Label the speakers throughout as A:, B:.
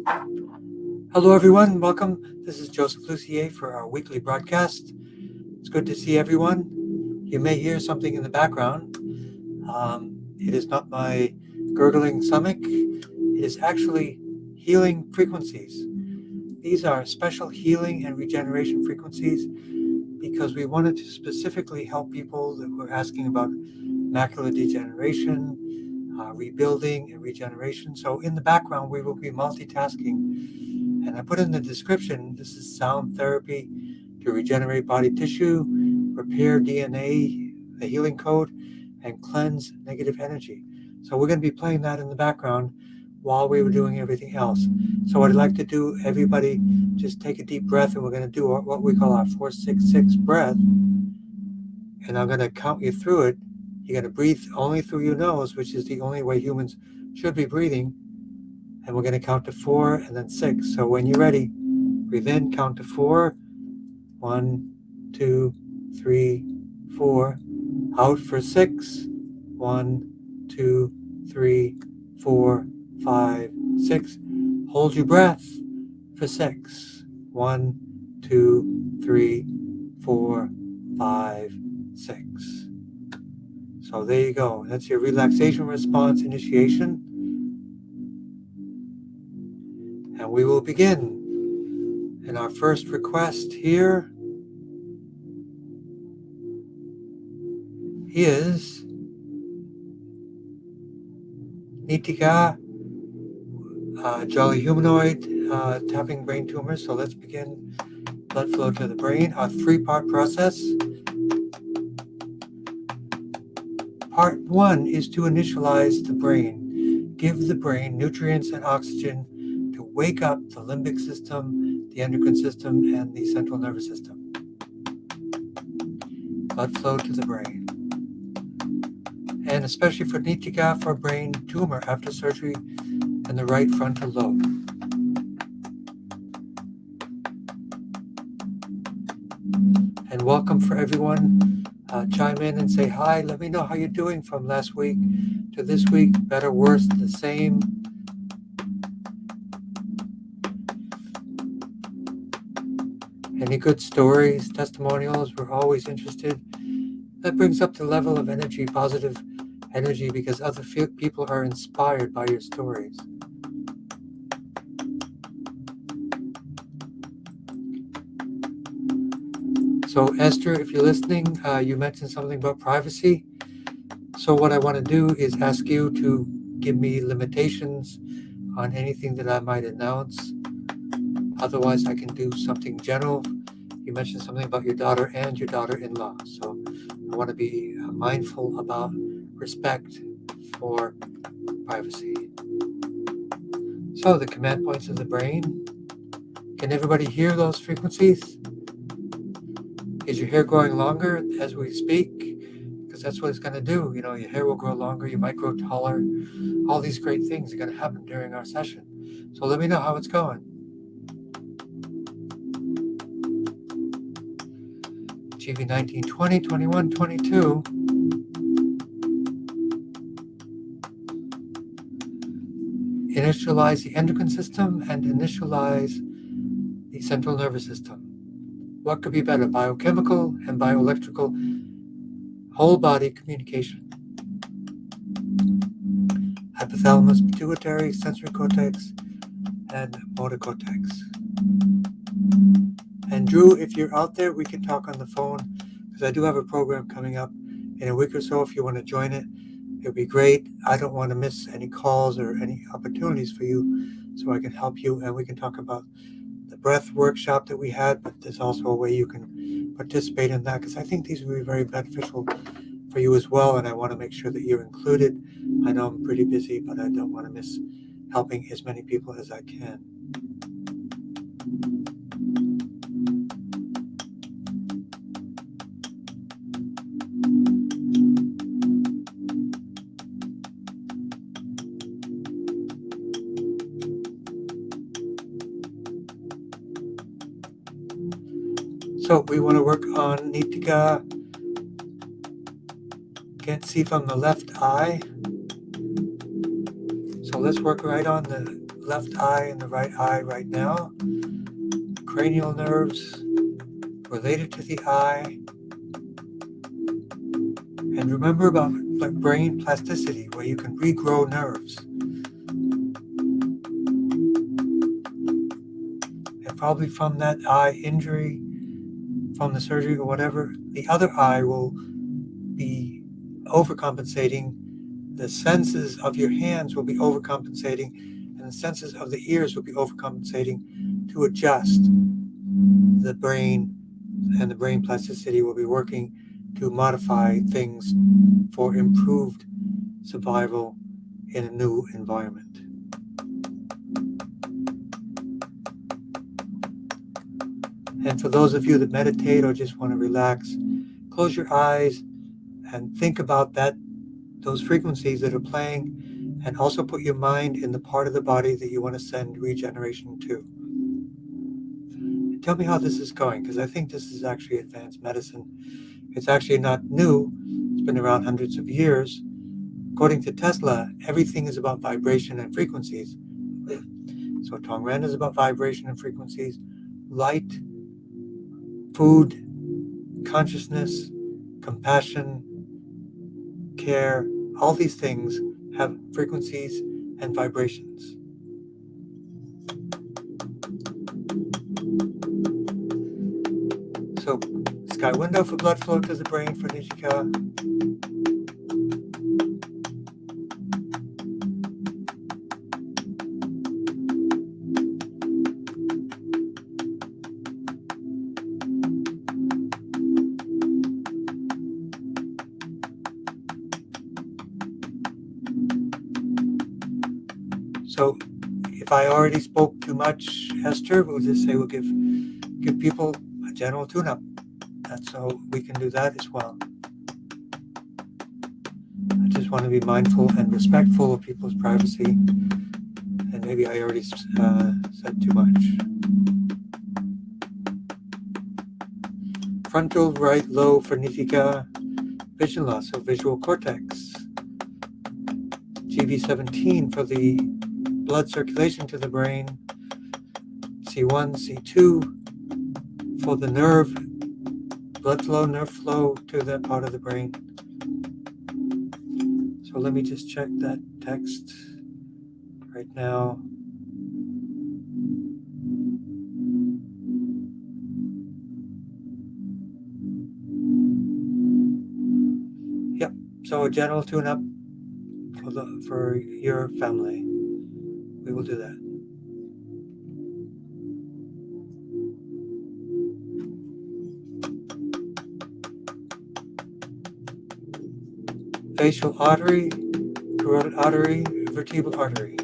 A: Hello, everyone. Welcome. This is Joseph Lucier for our weekly broadcast. It's good to see everyone. You may hear something in the background. It is not my gurgling stomach. It is actually healing frequencies. These are special healing and regeneration frequencies because we wanted to specifically help people that were asking about macular degeneration, rebuilding, and regeneration. So in the background, we will be multitasking. And I put in the description, this is sound therapy to regenerate body tissue, repair DNA, the healing code, and cleanse negative energy. So we're going to be playing that in the background while we were doing everything else. So what I'd like to do, everybody just take a deep breath, and we're going to do what we call our 4-6-6 breath. And I'm going to count you through it. You're going to breathe only through your nose, which is the only way humans should be breathing. And we're going to count to 4 and then 6. So when you're ready, breathe in, count to 4. 1, 2, 3, 4. Out for 6. 1, 2, 3, 4, 5, 6. Hold your breath for 6. 1, 2, 3, 4, 5, 6. So there you go. That's your relaxation response initiation. And we will begin. And our first request here is Nitika, Jolly Humanoid, tapping brain tumors. So let's begin blood flow to the brain, a 3-part process. Part 1 is to initialize the brain, give the brain nutrients and oxygen to wake up the limbic system, the endocrine system, and the central nervous system. Blood flow to the brain. And especially for Nitika, for brain tumor after surgery in the right frontal lobe. And welcome for everyone. Chime in and say hi. Let me know how you're doing from last week to this week. Better, worse, the same. Any good stories, testimonials? We're always interested. That brings up the level of energy, positive energy, because other people are inspired by your stories. So Esther, if you're listening, you mentioned something about privacy. So what I want to do is ask you to give me limitations on anything that I might announce. Otherwise, I can do something general. You mentioned something about your daughter and your daughter-in-law. So I want to be mindful about respect for privacy. So the command points of the brain. Can everybody hear those frequencies? Is your hair growing longer as we speak? Because that's what it's going to do. You know, your hair will grow longer, you might grow taller. All these great things are going to happen during our session. So let me know how it's going. GV 19, 20, 21, 22. Initialize the endocrine system and initialize the central nervous system. What could be better? Biochemical and bioelectrical whole body communication. Hypothalamus, pituitary, sensory cortex, and motor cortex. And Drew, if you're out there, we can talk on the phone, because I do have a program coming up in a week or so. If you want to join it, it'd be great. I don't want to miss any calls or any opportunities for you, so I can help you, and we can talk about the breath workshop that we had, but there's also a way you can participate in that, because I think these will be very beneficial for you as well, and I want to make sure that you're included. I know I'm pretty busy, but I don't want to miss helping as many people as I can. So we want to work on Nitika. Can't see from the left eye. So let's work right on the left eye and the right eye right now. Cranial nerves related to the eye. And remember about brain plasticity, where you can regrow nerves. And probably from that eye injury, from the surgery or whatever, the other eye will be overcompensating. The senses of your hands will be overcompensating, and the senses of the ears will be overcompensating to adjust the brain, and the brain plasticity will be working to modify things for improved survival in a new environment. And for those of you that meditate or just want to relax, close your eyes and think about those frequencies that are playing, and also put your mind in the part of the body that you want to send regeneration to. And tell me how this is going, because I think this is actually advanced medicine. It's actually not new. It's been around hundreds of years. According to Tesla, everything is about vibration and frequencies. So Tongren is about vibration and frequencies, light, food, consciousness, compassion, care. All these things have frequencies and vibrations. So, sky window for blood flow to the brain for Nishika. So if I already spoke too much, Esther, we'll just say we'll give people a general tune-up. That's so we can do that as well. I just want to be mindful and respectful of people's privacy. And maybe I already said too much. Frontal right lobe for Nitika. Vision loss, so visual cortex. GV17 for the blood circulation to the brain. C1, C2 for the nerve flow to that part of the brain. So let me just check that text right now. Yep, so a general tune-up for your family. We will do that. Facial artery, carotid artery, vertebral artery.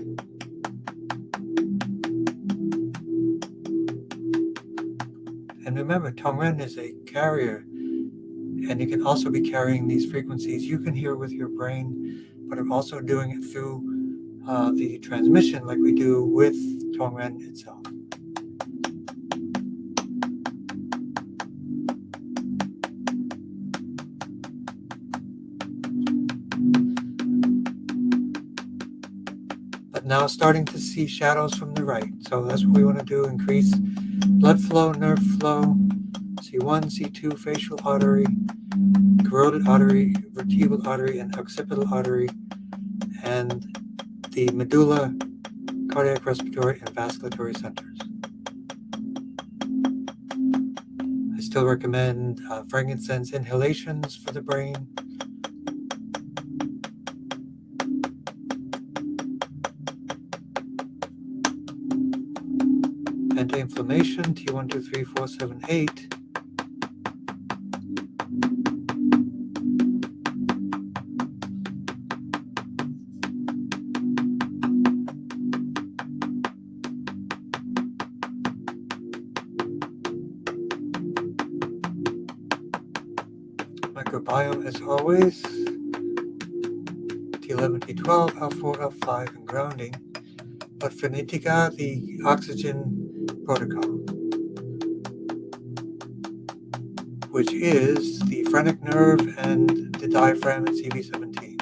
A: And remember, Tongren is a carrier, and you can also be carrying these frequencies. You can hear with your brain, but I'm also doing it through the transmission like we do with Tongren itself. But now starting to see shadows from the right. So that's what we want to do, increase blood flow, nerve flow, C1, C2, facial artery, carotid artery, vertebral artery, and occipital artery, and the medulla, cardiac, respiratory, and vasculatory centers. I still recommend frankincense inhalations for the brain. Anti-inflammation, T1, 2, 3, 4, 7, 8. Microbiome as always, T11, T12, L4, L5, and grounding. But for Nitika, the oxygen protocol, which is the phrenic nerve and the diaphragm at CV17.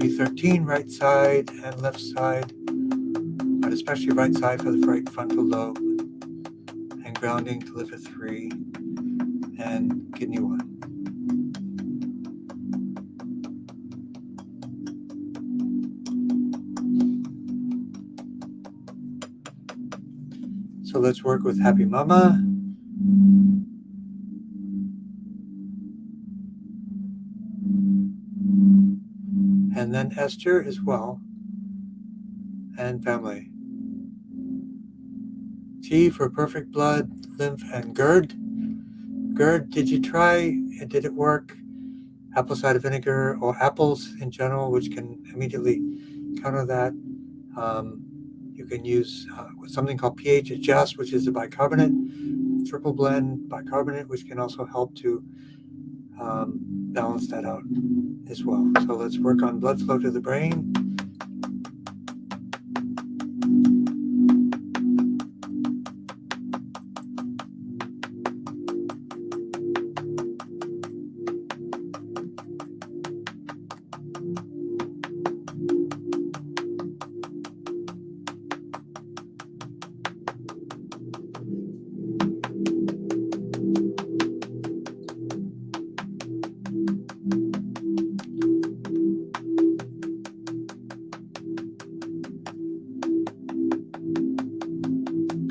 A: GB13, right side and left side, but especially right side for the right frontal lobe, and grounding to liver 3 and kidney 1. So let's work with Happy Mama. And then Esther as well. And family. T for perfect blood, lymph, and GERD. GERD, did you try? Did it work? Apple cider vinegar or apples in general, which can immediately counter that. You can use something called pH Adjust, which is a bicarbonate, triple blend bicarbonate, which can also help to balance that out as well. So let's work on blood flow to the brain.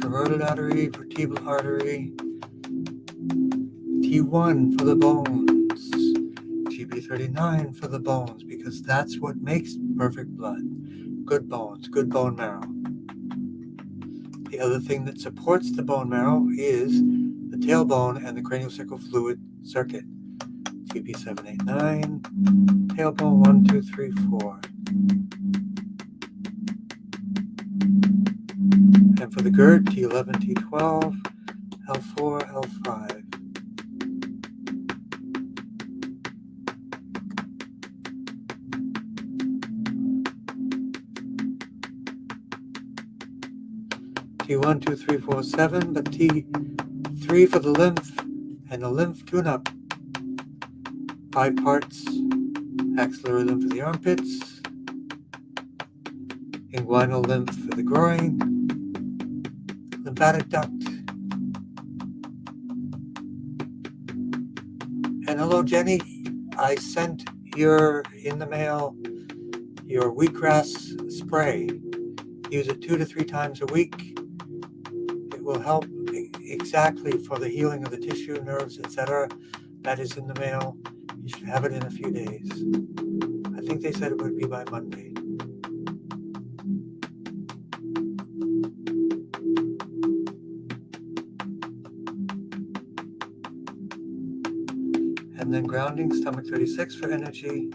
A: Carotid artery, vertebral artery, T1 for the bones, GB39 for the bones, because that's what makes perfect blood. Good bones, good bone marrow. The other thing that supports the bone marrow is the tailbone and the craniosacral fluid circuit. GB789, tailbone 1, 2, 3, 4. And for the GERD, T11, T12, L4, L5. T1, 2, 3, 4, 7, but T3 for the lymph and the lymph tune-up. 5 parts, axillary lymph for the armpits, inguinal lymph for the groin, lymphatic duct. And hello, Jenny. I sent in the mail your wheatgrass spray. Use it 2 to 3 times a week. It will help exactly for the healing of the tissue, nerves, etc. That is in the mail. You should have it in a few days. I think they said it would be by Monday. And then grounding, stomach 36 for energy,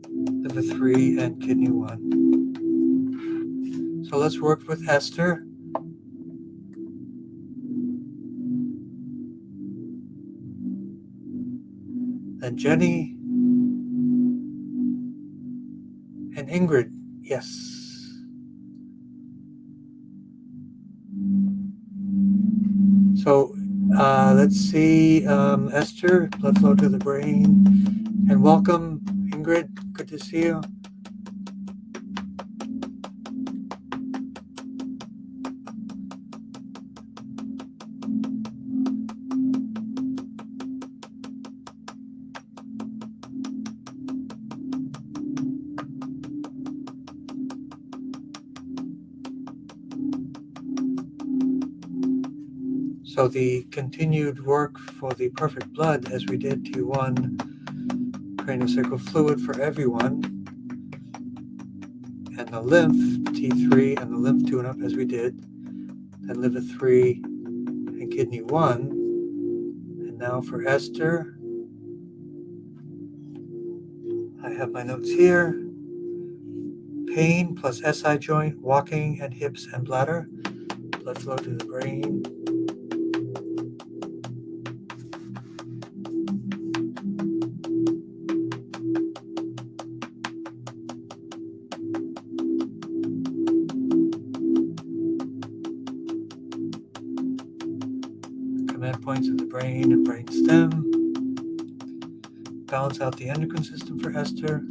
A: liver 3, and kidney 1. So let's work with Esther. And Jenny and Ingrid, yes. So let's see, Esther, blood flow to the brain. And welcome, Ingrid, good to see you. So the continued work for the perfect blood, as we did T1, craniosacral fluid for everyone, and the lymph, T3, and the lymph tune-up, as we did, and liver 3, and kidney 1. And now for Esther, I have my notes here. Pain plus SI joint, walking, and hips and bladder, blood flow to the brain. Points of the brain and brain stem. Balance out the endocrine system for Esther.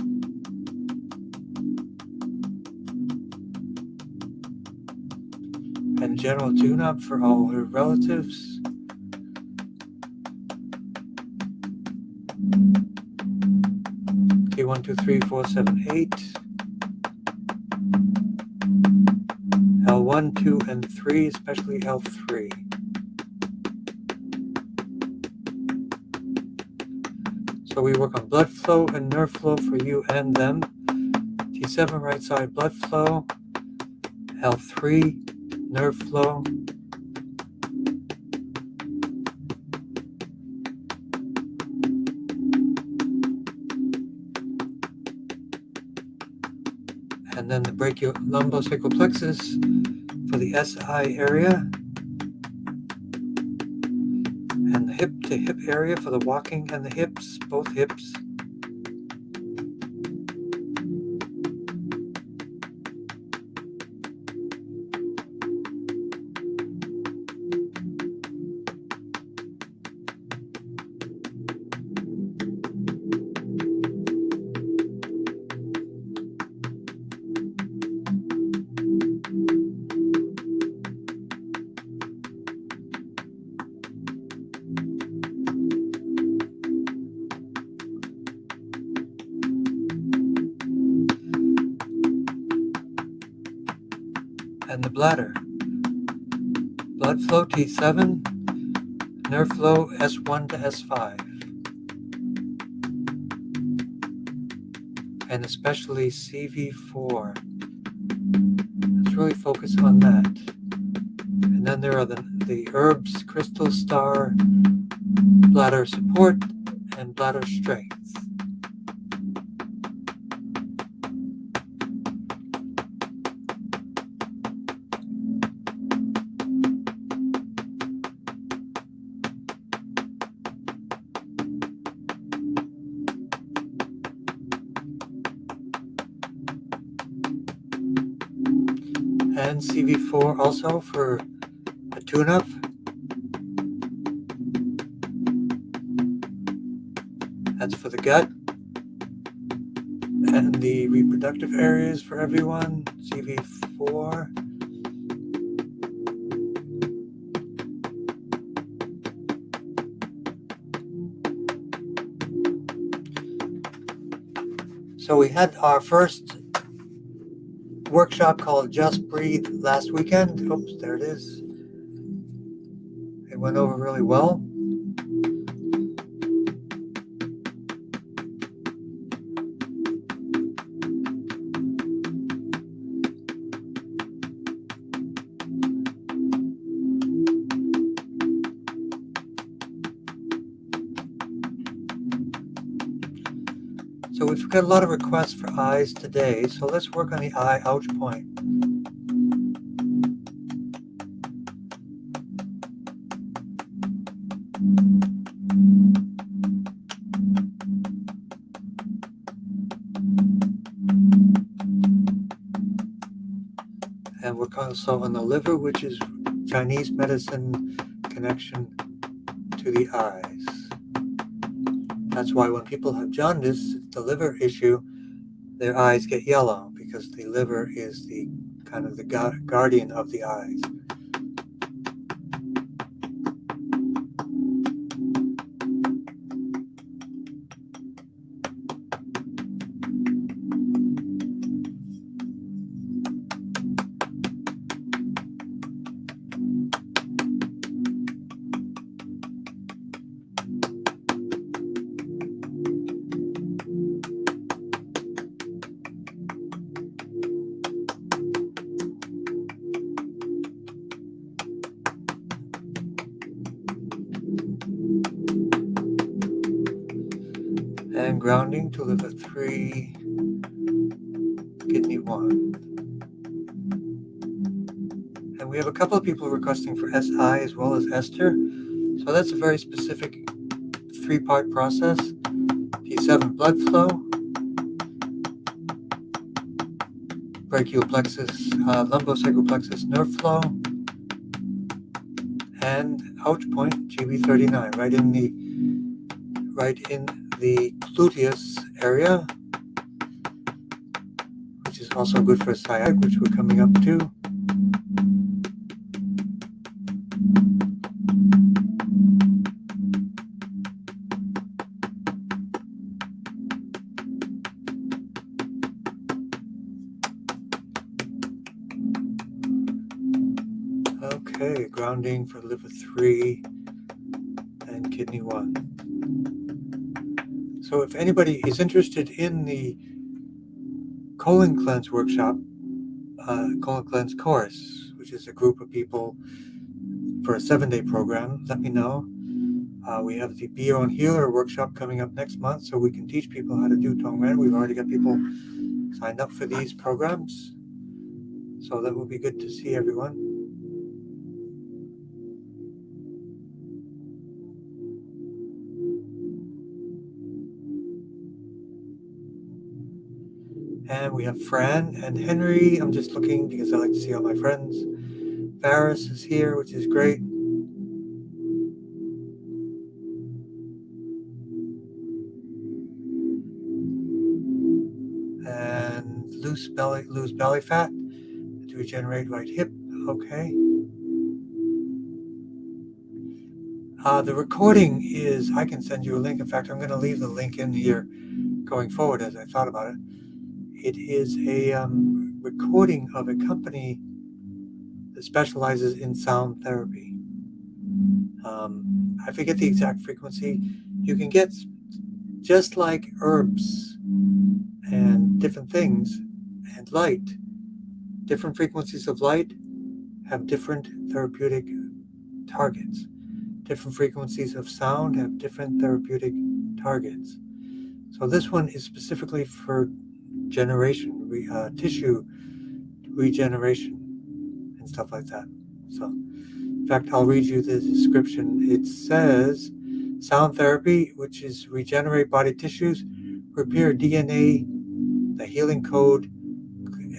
A: and general tune-up for all her relatives. T1, 2, 3, 4, 7, 8. L1, 2, and 3, especially L3. So we work on blood flow and nerve flow for you and them. T7, right side blood flow. L3, nerve flow. And then the brachiolumbosacral plexus for the SI area. And the hip to hip area for the walking and the hips, both hips. And the bladder. Blood flow T7, nerve flow S1 to S5. And especially CV4. Let's really focus on that. And then there are the herbs, crystal star, bladder support, and bladder strength. And CV4 also for a tune-up. That's for the gut and the reproductive areas for everyone. CV4. So we had our first workshop called Just Breathe last weekend. Oops, there it is. It went over really well. So we've got a lot of requests for eyes today, so let's work on the eye ouch point. And work also on the liver, which is Chinese medicine connection to the eyes. That's why when people have jaundice, the liver issue, their eyes get yellow because the liver is the kind of the guardian of the eyes. And grounding to liver 3, kidney 1. And we have a couple of people requesting for SI as well as Esther. So that's a very specific 3-part process. T7 blood flow, brachial plexus, lumbosacral plexus nerve flow, and ouch point GB39 right in the gluteus area, which is also good for sciatic, which we're coming up to. Okay, grounding for liver 3 and kidney 1. So if anybody is interested in the colon cleanse workshop, colon cleanse course, which is a group of people for a 7-day program, let me know. We have the Be Your Own Healer workshop coming up next month, so we can teach people how to do Tongren. We've already got people signed up for these programs, so that will be good to see everyone. And we have Fran and Henry. I'm just looking because I like to see all my friends. Varus is here, which is great. And loose belly fat to regenerate right hip. Okay. The recording is, I can send you a link. In fact, I'm going to leave the link in here going forward as I thought about it. It is a recording of a company that specializes in sound therapy. I forget the exact frequency. You can get, just like herbs and different things and light, different frequencies of light have different therapeutic targets. Different frequencies of sound have different therapeutic targets. So this one is specifically for tissue regeneration and stuff like that. So, in fact, I'll read you the description. It says, sound therapy, which is regenerate body tissues, repair DNA, the healing code,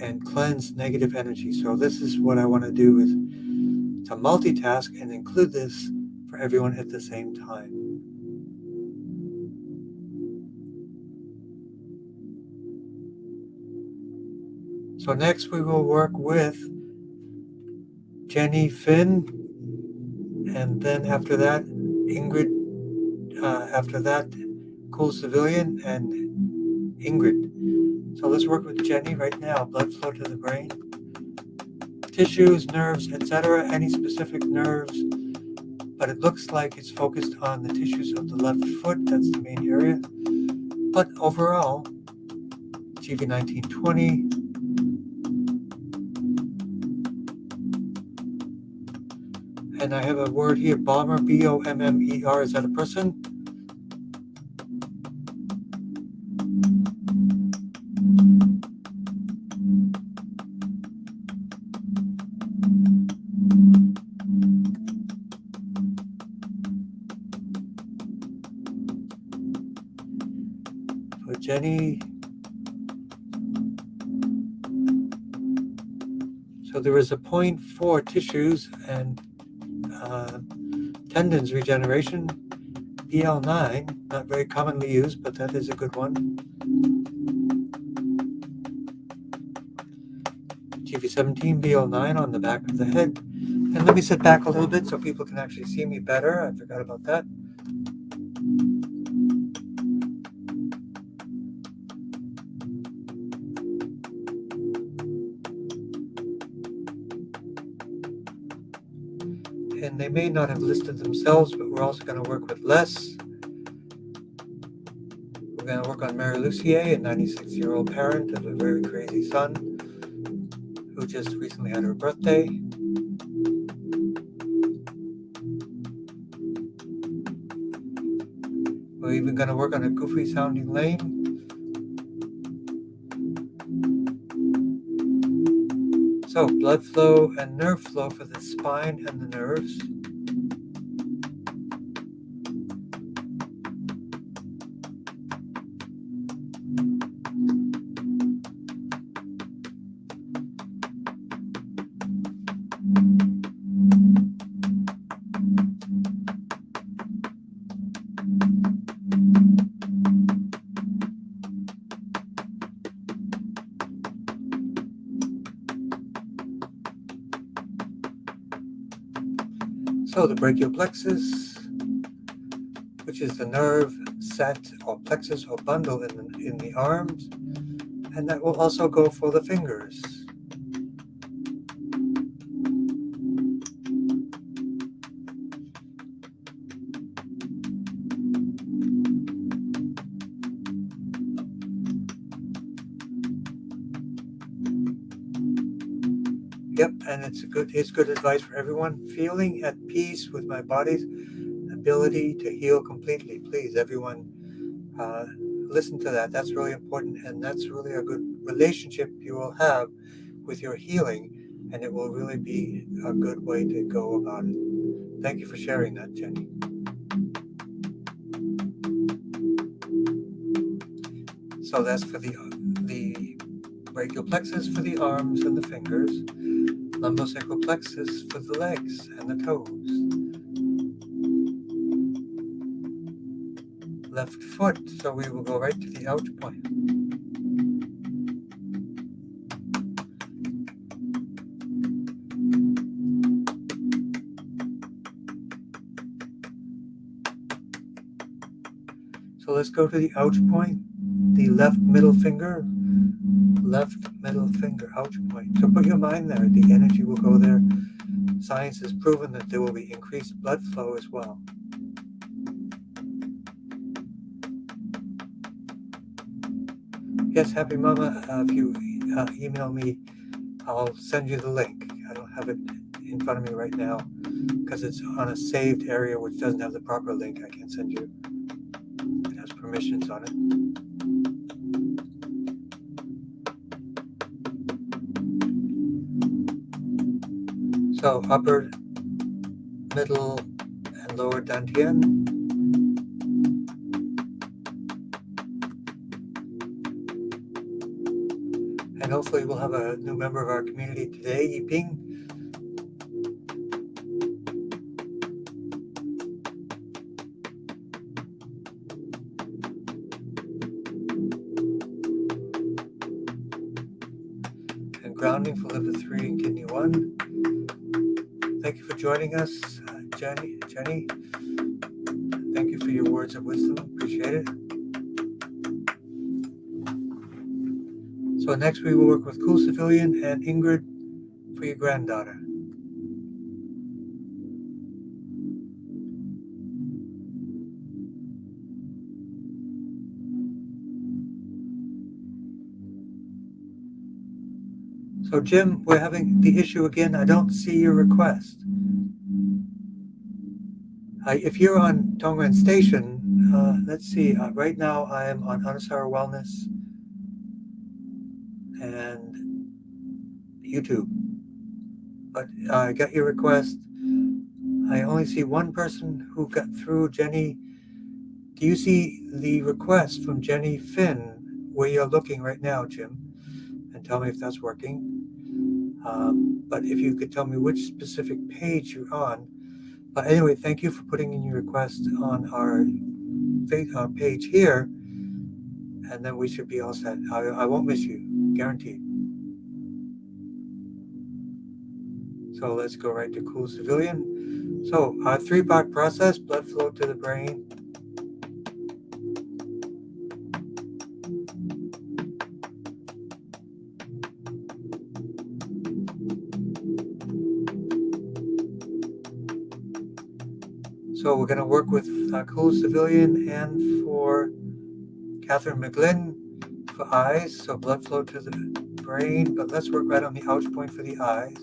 A: and cleanse negative energy. So this is what I want to do, is to multitask and include this for everyone at the same time. So next we will work with Jenny Finn, and then after that Ingrid, after that Cool Civilian and Ingrid. So let's work with Jenny right now. Blood flow to the brain, tissues, nerves, etc. Any specific nerves, but it looks like it's focused on the tissues of the left foot. That's the main area. But overall, GV 1920. And I have a word here, Bommer, B-O-M-M-E-R. Is that a person? For Jenny. So there is a point for tissues and tendons regeneration. BL9, not very commonly used, but that is a good one. GV17, BL9 on the back of the head. And let me sit back a little bit so people can actually see me better. I forgot about that. And they may not have listed themselves, but we're also going to work with Les. We're going to work on Mary Lucier, a 96-year-old parent of a very crazy son who just recently had her birthday. We're even going to work on a goofy sounding lane. So blood flow and nerve flow for the spine and the nerves. So the brachial plexus, which is the nerve set or plexus or bundle in the arms, and that will also go for the fingers. Yep, and it's good advice for everyone. Feeling at peace with my body's ability to heal completely. Please, everyone, listen to that. That's really important, and that's really a good relationship you will have with your healing, and it will really be a good way to go about it. Thank you for sharing that, Jenny. So that's for the brachial plexus for the arms and the fingers, lumbosacral plexus for the legs and the toes, left foot. So we will go right to the ouch point. So let's go to the ouch point, the left middle finger, ouch point. So put your mind there. The energy will go there. Science has proven that there will be increased blood flow as well. Yes, Happy Mama, if you email me, I'll send you the link. I don't have it in front of me right now because it's on a saved area which doesn't have the proper link. I can send you. It has permissions on it. So upper, middle, and lower dantian. And hopefully we'll have a new member of our community today, Yiping. And grounding for liver 3 and kidney 1. Thank you for joining us, Jenny. Thank you for your words of wisdom. Appreciate it. So next we will work with Cool Civilian and Ingrid for your granddaughter. So Jim, we're having the issue again. I don't see your request. If you're on Tongren Station, let's see. Right now I am on Anusara Wellness and YouTube. But I got your request. I only see one person who got through, Jenny. Do you see the request from Jenny Finn where you're looking right now, Jim? And tell me if that's working. But if you could tell me which specific page you're on. But anyway, thank you for putting in your request on our page here. And then we should be all set. I won't miss you, guaranteed. So let's go right to Cool Civilian. So our 3-part process, blood flow to the brain. So we're going to work with Cool Civilian and for Catherine McGlynn for eyes. So blood flow to the brain, but let's work right on the ouch point for the eyes.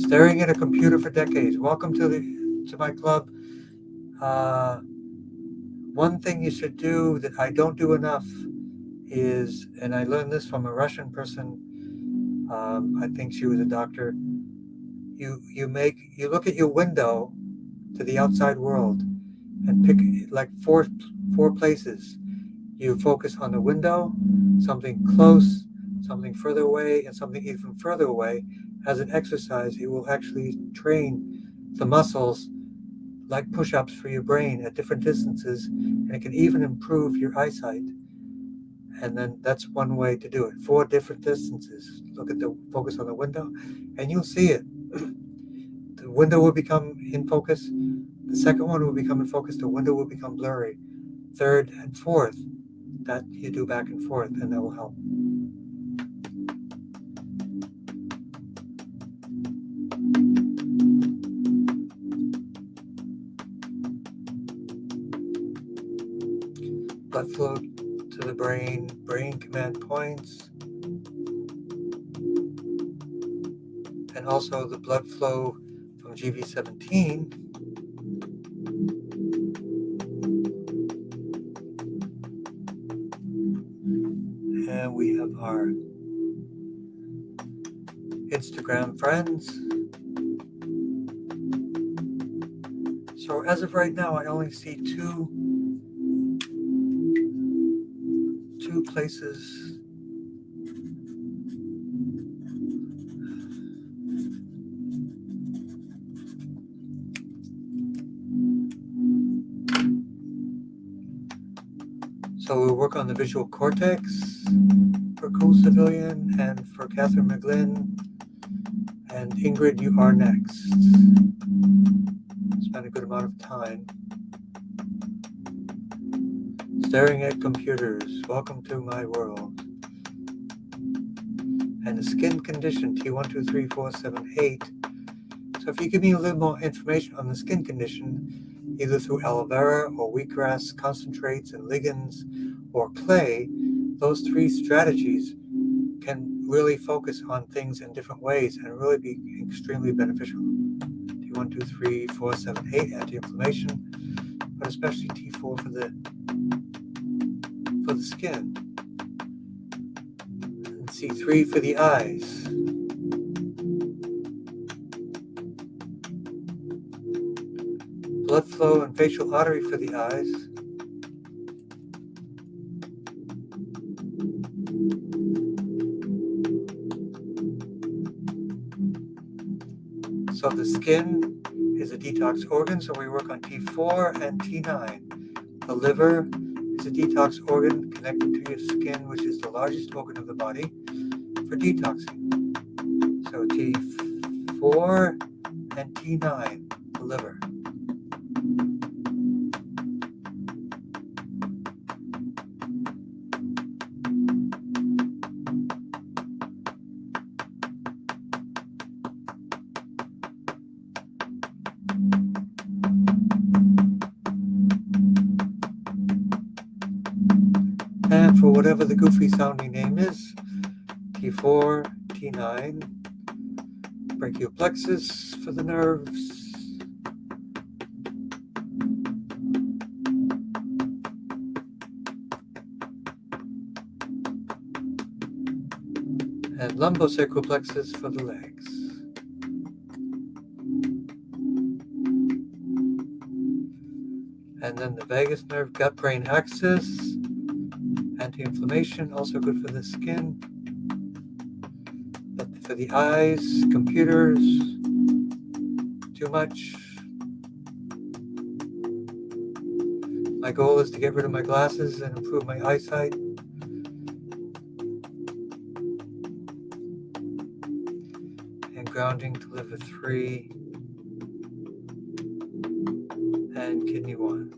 A: Staring at a computer for decades. Welcome to my club. One thing you should do that I don't do enough is, and I learned this from a Russian person. I think she was a doctor. You look at your window to the outside world and pick like four places. You focus on the window, something close, something further away, and something even further away. As an exercise, it will actually train the muscles like push-ups for your brain at different distances, and it can even improve your eyesight. And then that's one way to do it. 4 different distances. Focus on the window, and you'll see it. The window will become in focus. The second one will become in focus. The window will become blurry. Third and fourth, that you do back and forth, and that will help. Blood flow to the brain command points. and also the blood flow from GV17. And we have our Instagram friends. So as of right now, I only see two places. So we'll work on the visual cortex for Cool Civilian, and for Catherine McGlynn and Ingrid, you are next. Spend a good amount of time staring at computers. Welcome to my world. And the skin condition, T123478. So if you give me a little more information on the skin condition, either through aloe vera or wheatgrass concentrates and ligands or clay, those three strategies can really focus on things in different ways and really be extremely beneficial. T123478, anti-inflammation, but especially T4 for the skin, and C3 for the eyes. Blood flow and facial artery for the eyes. So the skin is a detox organ, so we work on T4 and T9. The liver is a detox organ connected to your skin, which is the largest organ of the body, for detoxing. So T4 and T9, the liver. And for whatever the goofy sounding name is, T4, T9, brachial plexus for the nerves, and lumbosacral plexus for the legs. And then the vagus nerve, gut-brain axis, anti-inflammation, also good for the skin. But for the eyes, computers, too much. My goal is to get rid of my glasses and improve my eyesight. And grounding to liver 3 and kidney 1.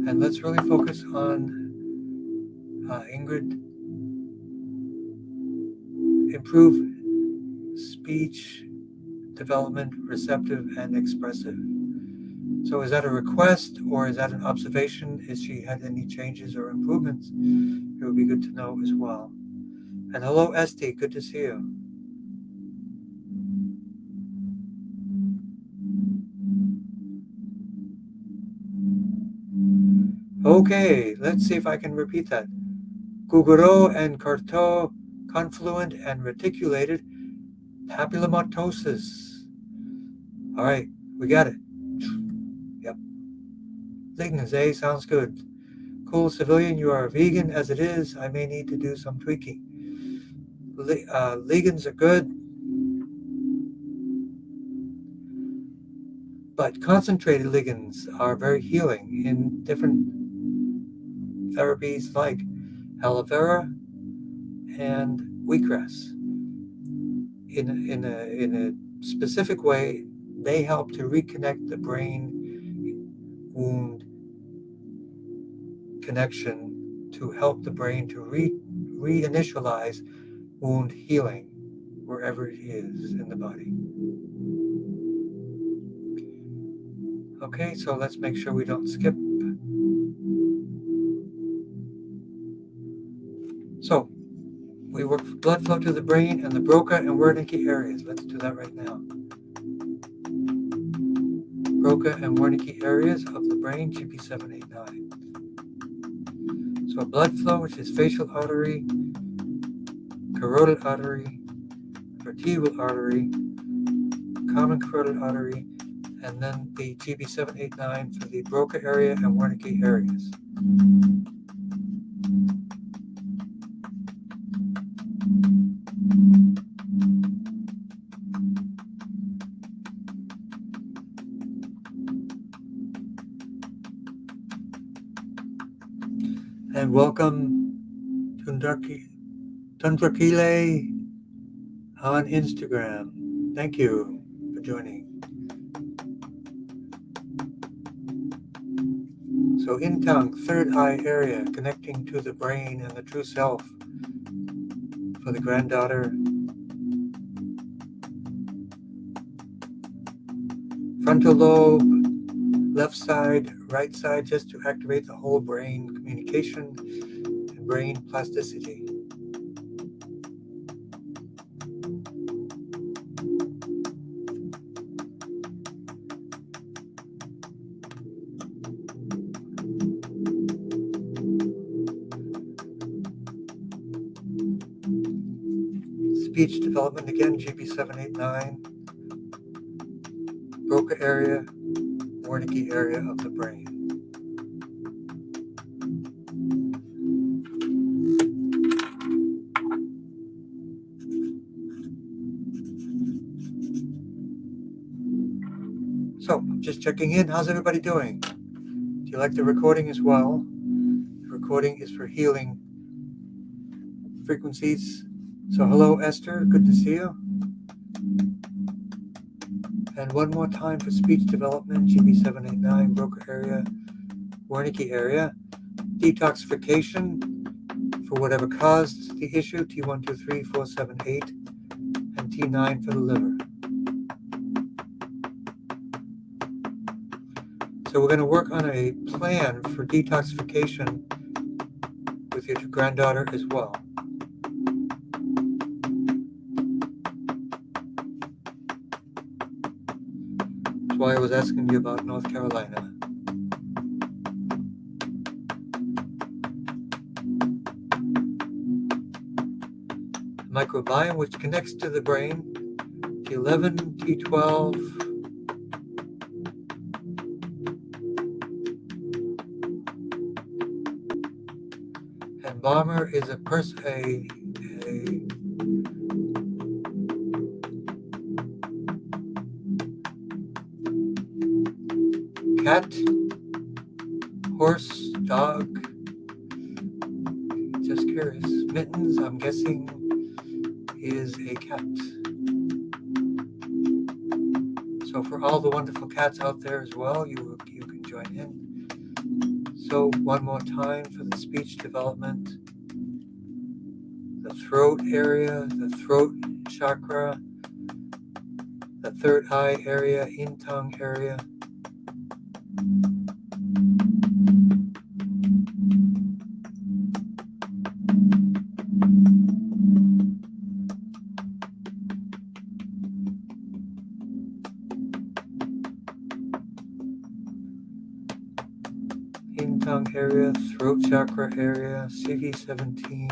A: And let's really focus on Ingrid. Improve speech development, receptive and expressive. So is that a request or is that an observation? Has she had any changes or improvements? It would be good to know as well. And hello, Esty. Good to see you. Okay, let's see if I can repeat that. Guguro and Carto, confluent and reticulated papillomatosis. All right, we got it. Yep. Lignans, sounds good. Cool Civilian, you are a vegan as it is. I may need to do some tweaking. Ligands are good, but concentrated ligands are very healing in different therapies like aloe vera and wheatgrass. In a specific way, they help to reconnect the brain wound connection to help the brain to reinitialize wound healing wherever it is in the body. Okay, so let's make sure we don't skip So, we work for blood flow to the brain and the Broca and Wernicke areas. Let's do that right now. Broca and Wernicke areas of the brain, GB789. So blood flow, which is facial artery, carotid artery, vertebral artery, common carotid artery, and then the GB789 for the Broca area and Wernicke areas. And welcome Tundrakile on Instagram. Thank you for joining. So in Tong, third eye area connecting to the brain and the true self for the granddaughter. Frontal lobe, left side, right side, just to activate the whole brain communication and brain plasticity. Speech development again, GB789, Broca area, Wernicke area of the brain. So, just checking in. How's everybody doing? Do you like the recording as well? The recording is for healing frequencies. So, hello, Esther. Good to see you. And one more time for speech development, GB789, Broca area, Wernicke area. Detoxification for whatever caused the issue, T123478, and T9 for the liver. So we're going to work on a plan for detoxification with your granddaughter as well. That's why I was asking you about North Carolina. Microbiome, which connects to the brain, T11, T12, and Bomber is a cat, horse, dog. Just curious. Mittens, I'm guessing, is a cat. So for all the wonderful cats out there as well, you can join in. So one more time for the speech development. The throat area, the throat chakra, the third eye area, in tongue area. In tongue area, throat chakra area, CV17.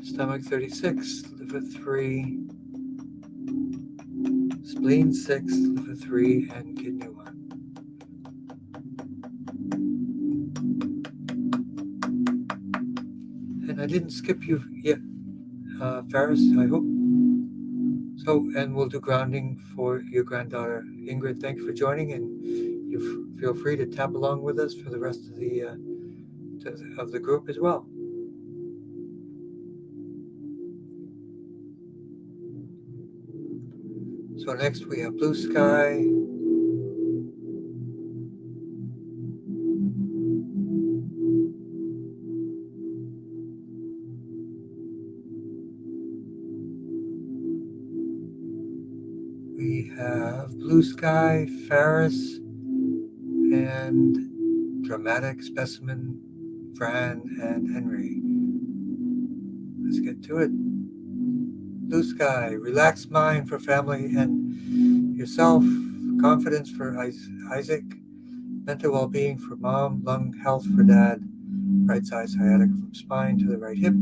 A: Stomach 36, liver 3, spleen 6, liver 3, and kidney 1. And I didn't skip you yet, Faris, I hope. So, and we'll do grounding for your granddaughter. Ingrid, thank you for joining, and you feel free to tap along with us for the rest of the group as well. So next we have blue sky. We have Blue Sky, Ferris, and Dramatic Specimen, Fran, and Henry. Let's get to it. Blue Sky, relaxed mind for family and yourself, confidence for Isaac, mental well-being for mom, lung health for dad, right side sciatica from spine to the right hip,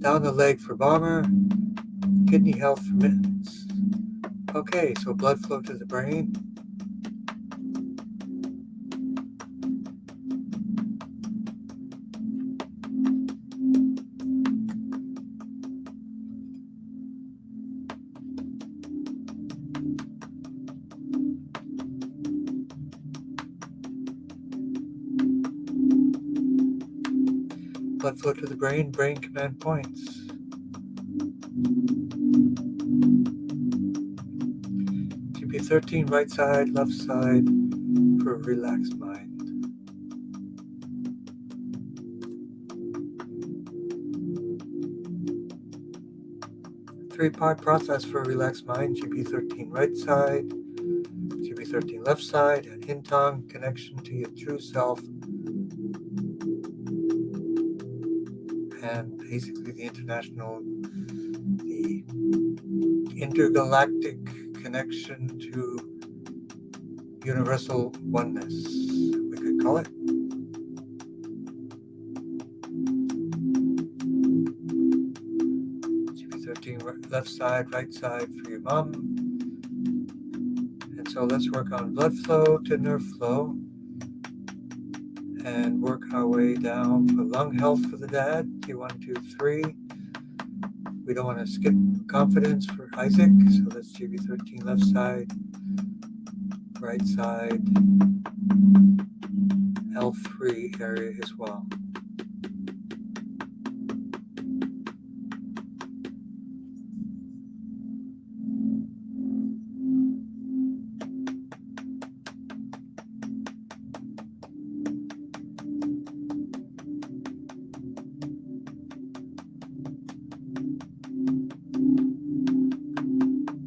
A: down the leg for bomber, kidney health for mittens. Okay, so blood flow to the brain. Blood flow to the brain, brain command points. GB13, right side, left side for a relaxed mind. Three-part process for a relaxed mind, GB13 right side, GB13 left side, and in Tong, connection to your true self, and basically the intergalactic connection to universal oneness, we could call it. GB13 left side, right side for your mom. And so let's work on blood flow to nerve flow and work our way down for lung health for the dad, T1, 2, 3. We don't want to skip confidence for Isaac, so that's GB13 left side, right side, L3 area as well.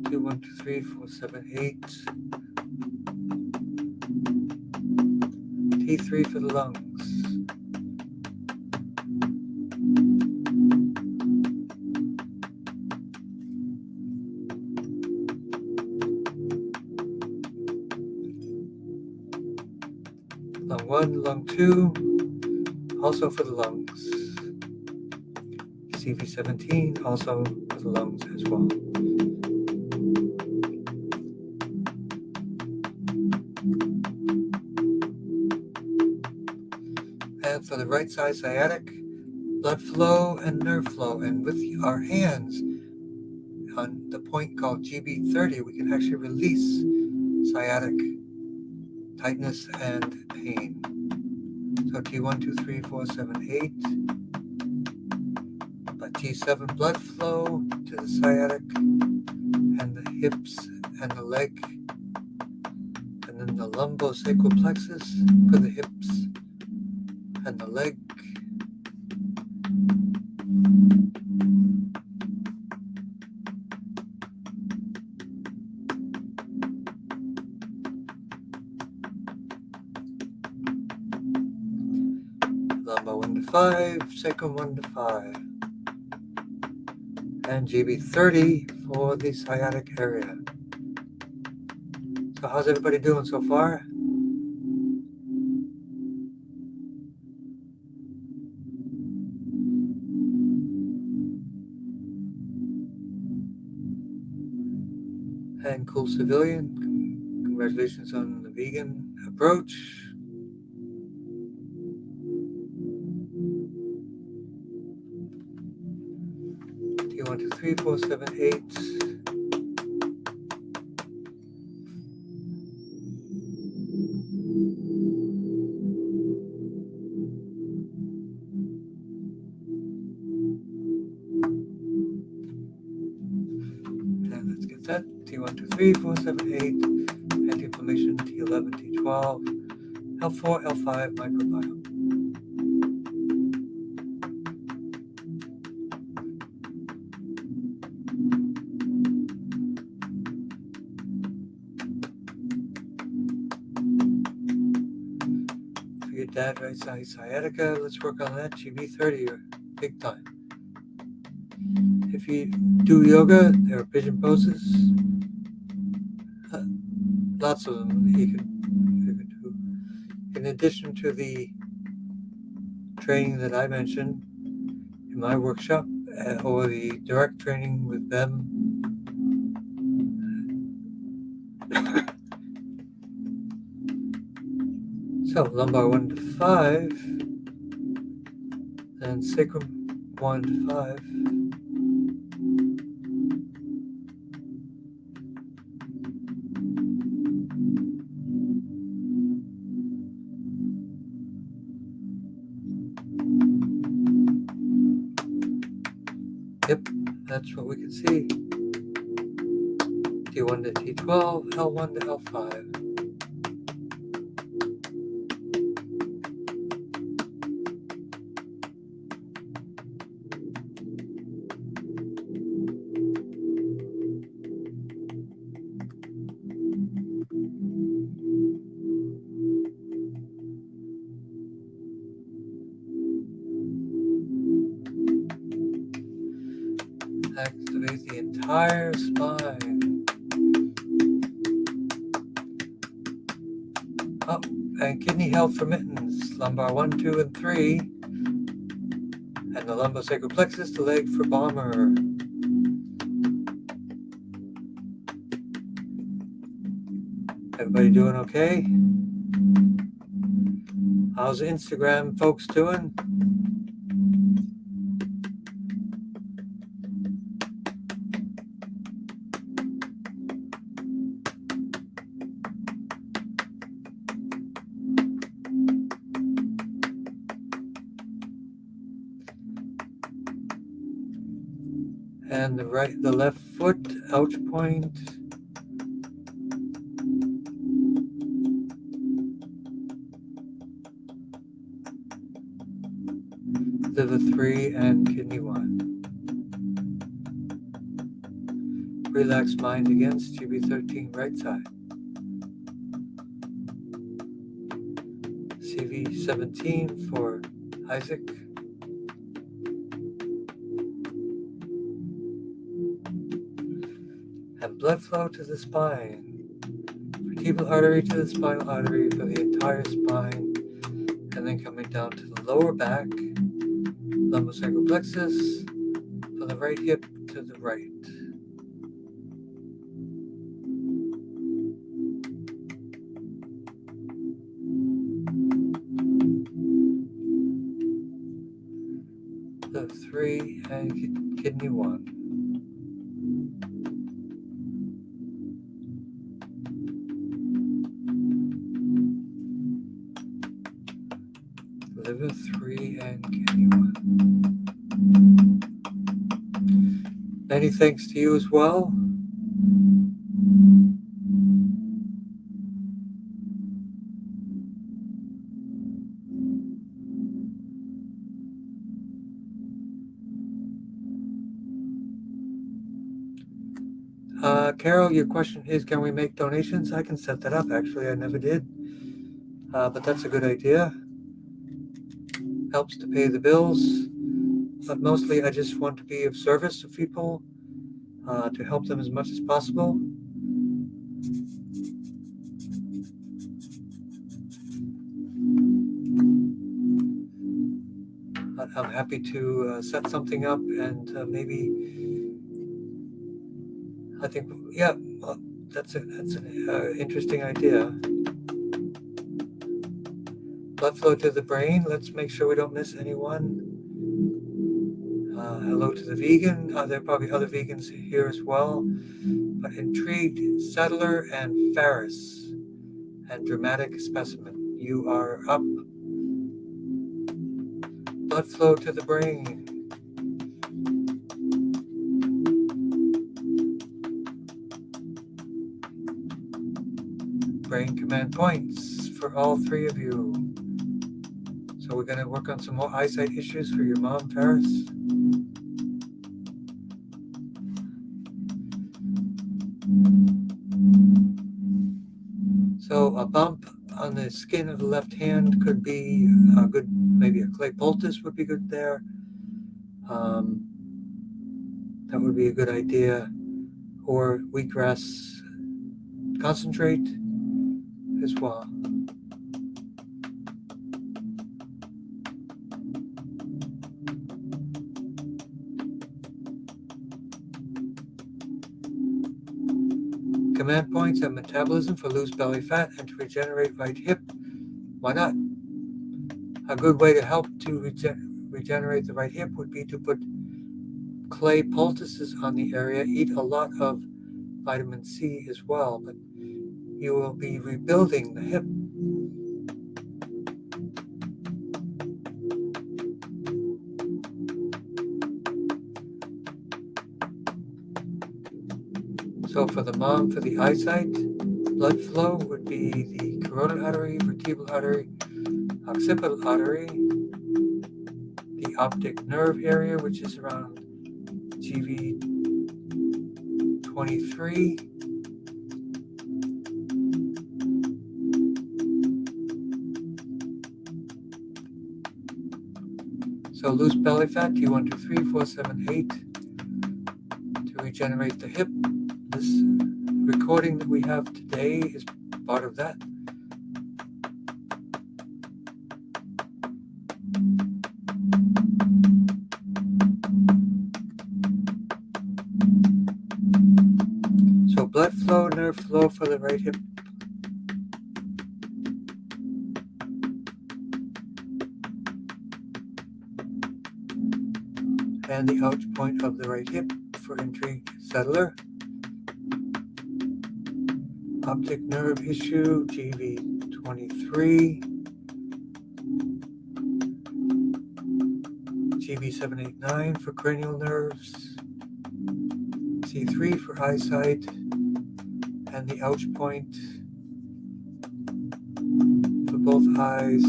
A: Two, 1, 2, 3, 4, 7, 8. T3 for the lungs. Lung 1, lung 2, also for the lungs. CV17, also for the lungs as well. And for the right side sciatic, blood flow and nerve flow. And with our hands on the point called GB30, we can actually release sciatic tightness and pain. So T1, 2, 3, 4, 7, 8. But T7 blood flow to the sciatic and the hips and the leg. And then the lumbosacral plexus for the hips and the leg. Lumbar 1 to 5, sacrum 1 to 5. And GB30 for the sciatic area. So how's everybody doing so far? And cool civilian, congratulations on the vegan approach. T1, 2, 3, 4, 7, 8. And let's get that. T1, 2, 3, 4, 7, 8. Anti-inflammation, T11, T12. L4, L5, microbiome. did that, right side sciatica. Let's work on that. GB30, big time. If you do yoga, there are pigeon poses. Lots of them you can do. In addition to the training that I mentioned in my workshop, or the direct training with them. So lumbar 1 to 5, and sacrum 1 to 5. Yep, that's what we can see. T1 to T12, L1 to L5. Activate the entire spine. Oh, and kidney health remittance, lumbar 1, 2, and 3. And the lumbosacral plexus, the leg for bomber. Everybody doing okay? How's Instagram folks doing? And the left foot, ouch point. Liver 3 and kidney 1. Relax mind against GB13 right side. CV17 for Isaac. And blood flow to the spine. Vertebral artery to the spinal artery for the entire spine. And then coming down to the lower back. Lumbosacral plexus from the right hip to the right. The 3 and kidney 1. Liver 3 and kidney 1. Many thanks to you as well. Carol, your question is, can we make donations? I can set that up. Actually, I never did. But that's a good idea. Helps to pay the bills. But mostly I just want to be of service to people, to help them as much as possible. But I'm happy to set something up, and maybe, I think, yeah, well, that's an interesting idea. Blood flow to the brain. Let's make sure we don't miss anyone. Hello to the vegan. There are probably other vegans here as well. But intrigued, Settler and Ferris, and dramatic specimen. You are up. Blood flow to the brain. Brain command points for all 3 of you. So we're going to work on some more eyesight issues for your mom, Ferris. So a bump on the skin of the left hand could be a good, maybe a clay poultice would be good there. That would be a good idea. Or wheatgrass concentrate as well. Command points and metabolism for loose belly fat and to regenerate right hip. Why not? A good way to help to regenerate the right hip would be to put clay poultices on the area. Eat a lot of vitamin C as well, but you will be rebuilding the hip. So for the mom, for the eyesight, blood flow would be the carotid artery, vertebral artery, occipital artery, the optic nerve area, which is around GV23, so loose belly fat, T1, 2, 3, 4, 7, 8, to regenerate the hip. This recording that we have today is part of that. So blood flow, nerve flow for the right hip. And the ouch point of the right hip for intracellular. Optic nerve issue, GV23, GV789 for cranial nerves, C3 for eyesight, and the ouch point for both eyes.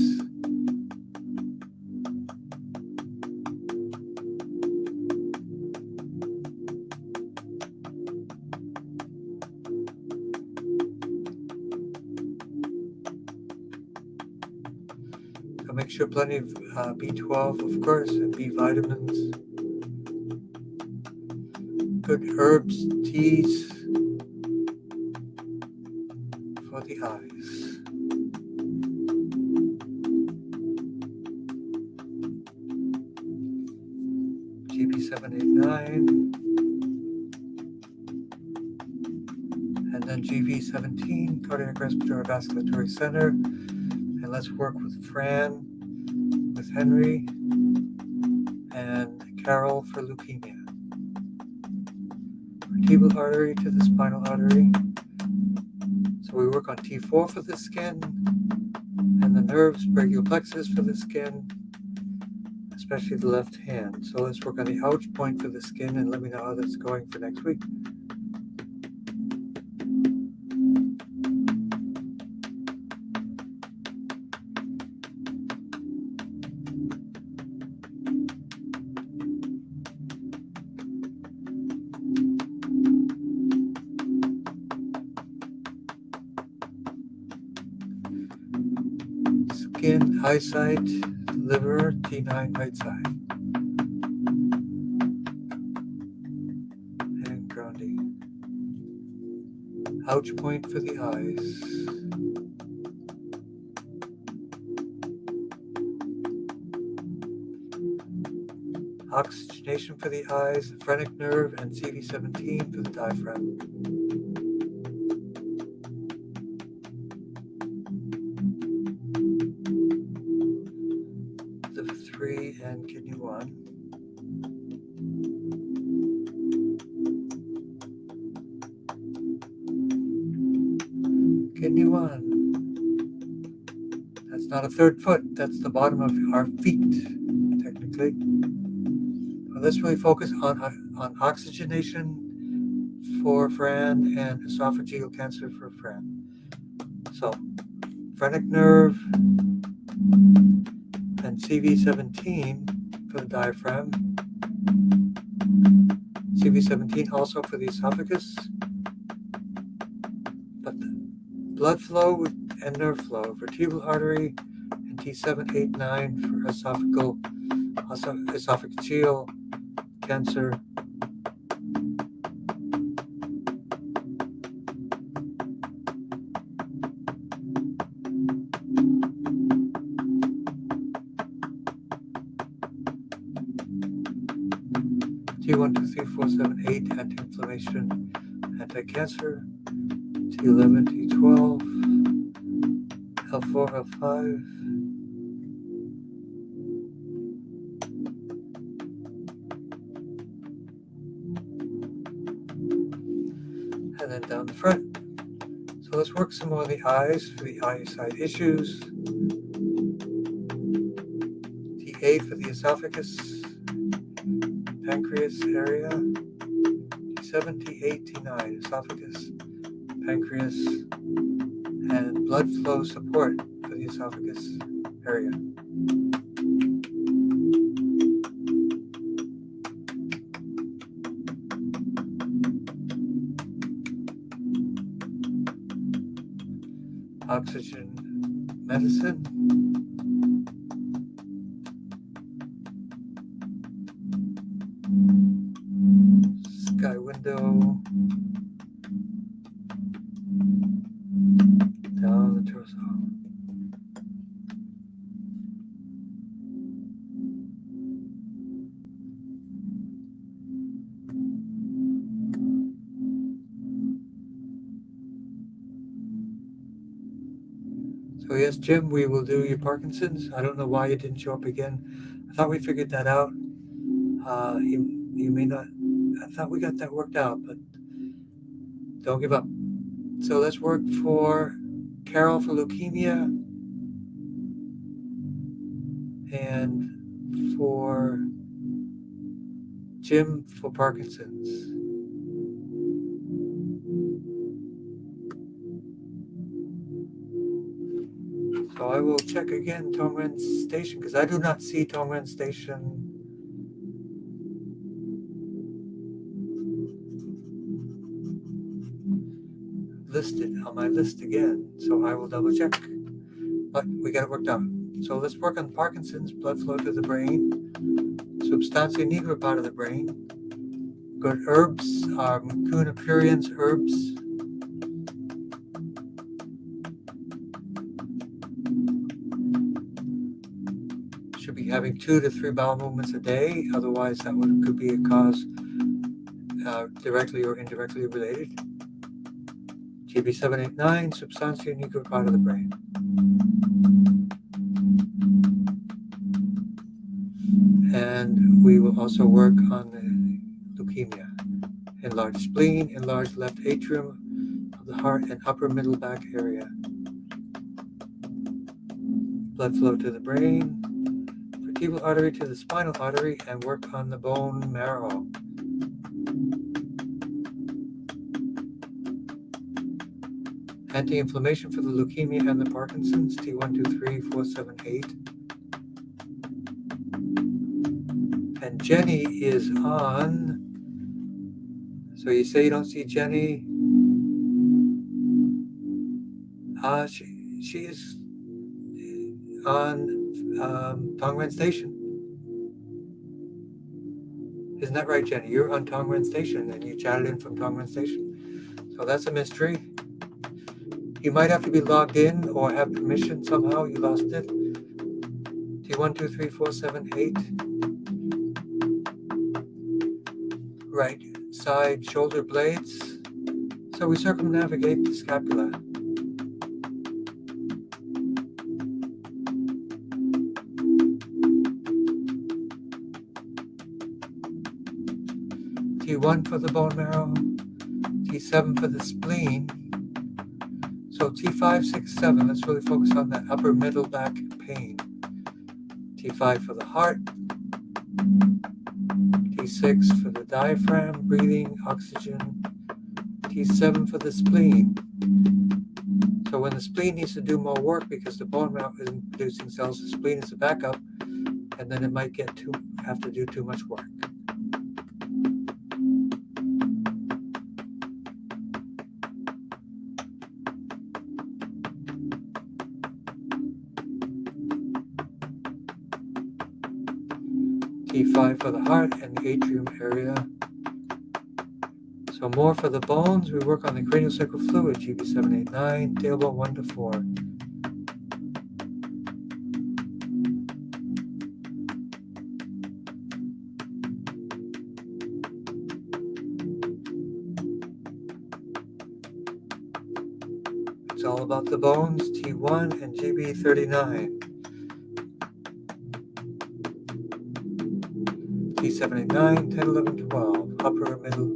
A: So make sure plenty of B12, of course, and B vitamins. Good herbs, teas for the eyes. GV789, and then GV17, cardiac respiratory vasculatory center. And let's work with Fran, with Henry, and Carol for leukemia. Vertebral artery to the spinal artery. So we work on T4 for the skin, and the nerves, brachial plexus for the skin, especially the left hand. So let's work on the ouch point for the skin, and let me know how that's going for next week. Skin, eyesight, liver, T9 right side. And grounding. Ouch point for the eyes. Oxygenation for the eyes, phrenic nerve, and CV17 for the diaphragm. Liver 3 and kidney 1. Kidney 1. That's not a third foot, that's the bottom of our feet, technically. Let's really focus on oxygenation for Fran and esophageal cancer for Fran. So, phrenic nerve and CV17 for the diaphragm. CV17 also for the esophagus. But the blood flow and nerve flow, vertebral artery, and T789 for esophageal cancer. T12347 anti-inflammation, anti-cancer, T11, T12, L4, L5, and then down the front. So let's work some more of the eyes for the eyesight issues. T8 for the esophagus, pancreas area, T7, T8, T9, esophagus, pancreas, and blood flow support for the esophagus area. Oxygen medicine. Sky window. Down the torso. So yes, Jim, we will do your Parkinson's. I don't know why you didn't show up again. I thought we figured that out. You may not. I thought we got that worked out, but don't give up. So let's work for Carol for leukemia and for Jim for Parkinson's. So I will check again Tongren Station because I do not see Tongren Station listed on my list again. So I will double check. But we got it worked out. So let's work on Parkinson's, blood flow to the brain, substantia nigra part of the brain. Good herbs, mucuna pruriens herbs. Should be having 2 to 3 bowel movements a day. Otherwise, that could be a cause directly or indirectly related. GB789, substantia nigra part of the brain. And we will also work on the leukemia. Enlarged spleen, enlarged left atrium of the heart and upper middle back area. Blood flow to the brain, vertebral artery to the spinal artery, and work on the bone marrow. Anti-inflammation for the leukemia and the Parkinson's, T123478. And Jenny is on. So you say you don't see Jenny? She is on Tongren Station. Isn't that right, Jenny? You're on Tongren Station and you chatted in from Tongren Station. So that's a mystery. You might have to be logged in or have permission somehow. You lost it. T123478. Right side shoulder blades. So we circumnavigate the scapula. T1 for the bone marrow, T7 for the spleen. So T5, 6, 7, let's really focus on that upper middle back pain. T5 for the heart, T6 for the diaphragm, breathing, oxygen, T7 for the spleen. So when the spleen needs to do more work because the bone marrow isn't producing cells, the spleen is a backup, and then it might have to do too much work. T5 for the heart and the atrium area. So more for the bones, we work on the cranial sacral fluid, GB789, tailbone 1 to 4. It's all about the bones, T1 and GB39. T789, 10, 11, 12. Upper and middle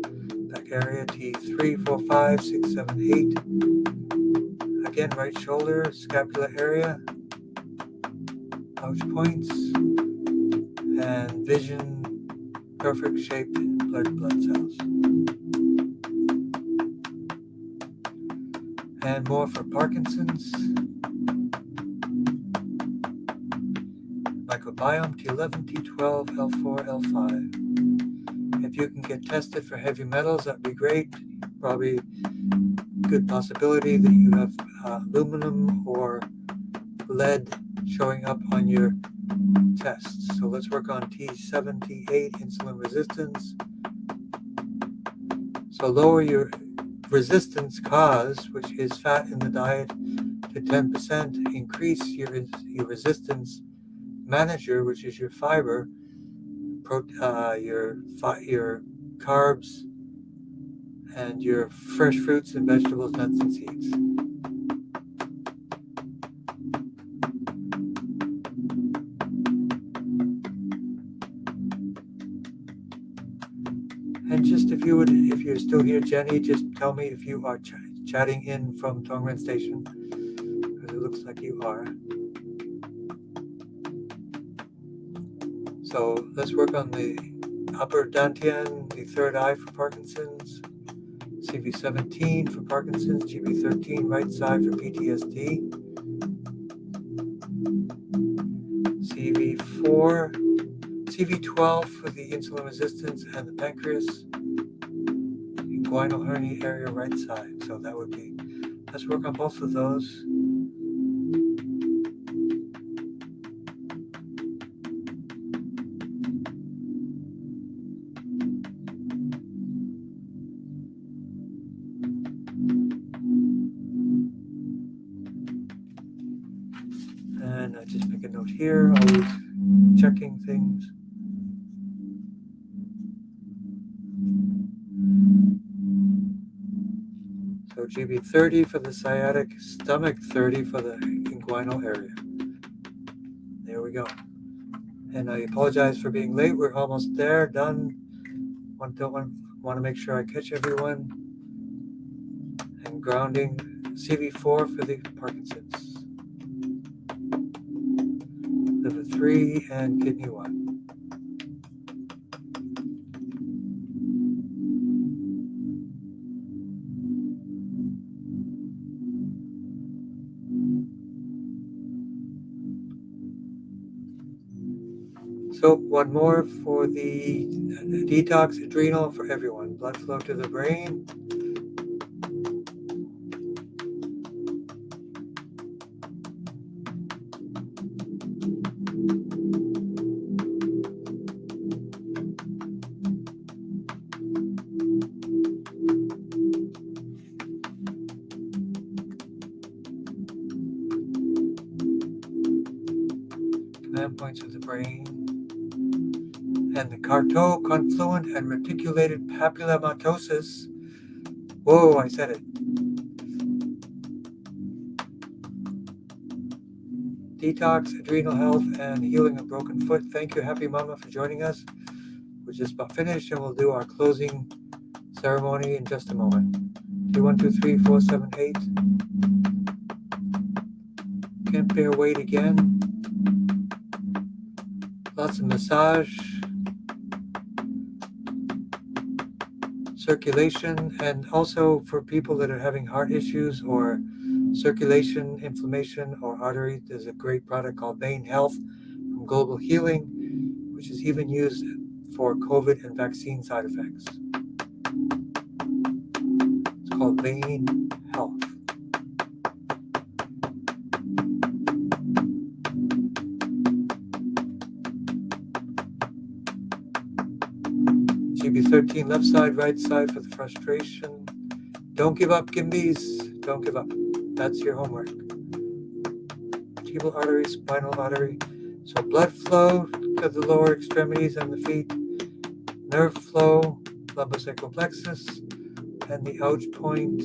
A: back area, T3, 4, 5, 6, 7, 8. Again, right shoulder, scapular area, pouch points, and vision, perfect shaped blood cells. And more for Parkinson's. Microbiome, T11, T12, L4, L5. If you can get tested for heavy metals, that'd be great. Probably good possibility that you have aluminum or lead showing up on your tests. So let's work on T7, T8, insulin resistance. So lower your resistance cause, which is fat in the diet, to 10%. Increase your resistance manager, which is your fiber, your carbs, and your fresh fruits and vegetables, nuts and seeds. And just if you're still here, Jenny, just tell me if you are chatting in from Tongren Station, because it looks like you are. So let's work on the upper dantian, the third eye for Parkinson's, CV17 for Parkinson's, GB13 right side for PTSD, CV12 for the insulin resistance and the pancreas, inguinal hernia area right side. So that would be, let's work on both of those. And I just make a note here, always checking things. So GB30 for the sciatic, stomach 30 for the inguinal area. There we go. And I apologize for being late. We're almost there, done. Want to make sure I catch everyone. And grounding, CV4 for the Parkinson's. Liver 3 and kidney 1. So one more for the detox adrenal for everyone. Blood flow to the brain. Command points of the brain. And the carto, confluent, and reticulated papillomatosis. Whoa, I said it. Detox, adrenal health, and healing a broken foot. Thank you, Happy Mama, for joining us. We're just about finished, and we'll do our closing ceremony in just a moment. T1, 2, 3, 4, 7, 8. Can't bear weight again. Lots of massage. Circulation, and also for people that are having heart issues or circulation, inflammation, or artery, there's a great product called Vein Health from Global Healing, which is even used for COVID and vaccine side effects. It's called Vein Health. 13, left side, right side for the frustration. Don't give up, Gimbies. Don't give up. That's your homework. Tibial artery, spinal artery. So blood flow to the lower extremities and the feet. Nerve flow, lumbosacral plexus, and the ouch point,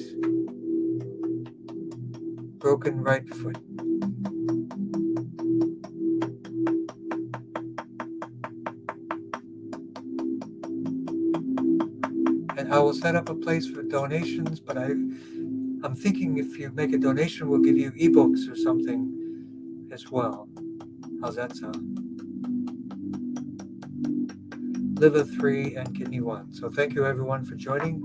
A: broken right foot. And I will set up a place for donations, but I'm thinking if you make a donation, we'll give you ebooks or something as well. How's that sound? Liver 3 and kidney 1. So thank you everyone for joining.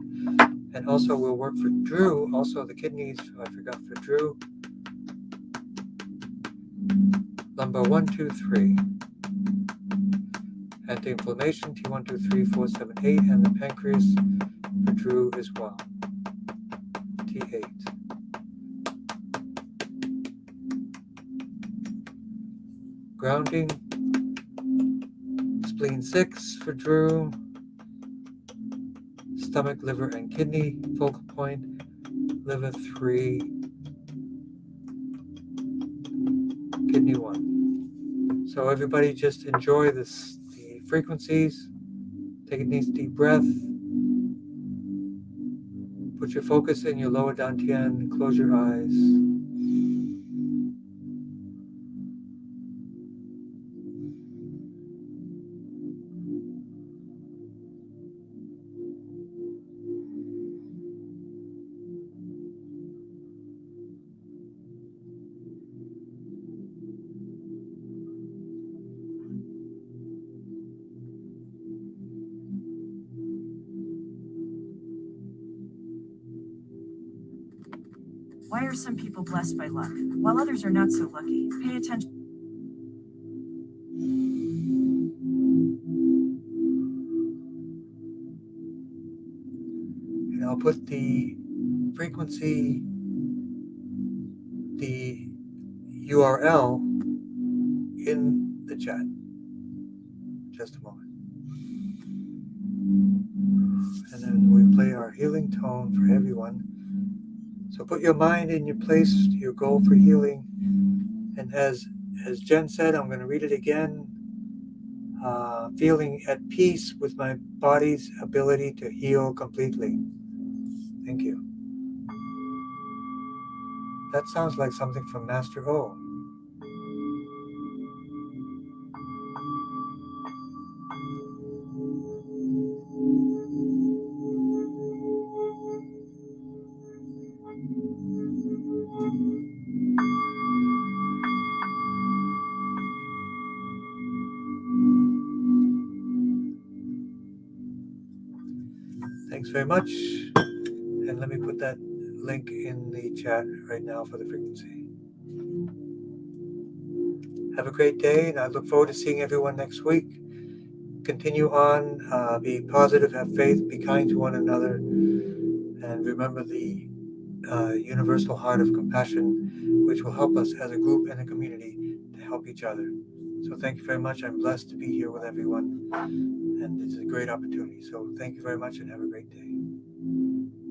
A: And also we'll work for Drew, also the kidneys, I forgot for Drew. Lumbar 1, 2, 3. Anti-inflammation T1, 2, 3, 4, 7, 8, and the pancreas for Drew as well. T8. Grounding, spleen 6 for Drew. Stomach, liver, and kidney, focal point, liver 3, kidney 1. So everybody just enjoy the frequencies. Take a nice deep breath. Put your focus in your lower dantian. Close your eyes.
B: Why are some people blessed by luck, while others are not so lucky? Pay attention.
A: And I'll put the frequency, the URL in the chat. Just a moment. And then we play our healing tone for everyone. So put your mind in your place, your goal for healing. And as Jen said, I'm going to read it again. Feeling at peace with my body's ability to heal completely. Thank you. That sounds like something from Master O. Thanks very much. And let me put that link in the chat right now for the frequency. Have a great day, and I look forward to seeing everyone next week. Continue on, be positive, have faith, be kind to one another, and remember the universal heart of compassion, which will help us as a group and a community to help each other. So thank you very much. I'm blessed to be here with everyone, and it's a great opportunity. So thank you very much and have a great day.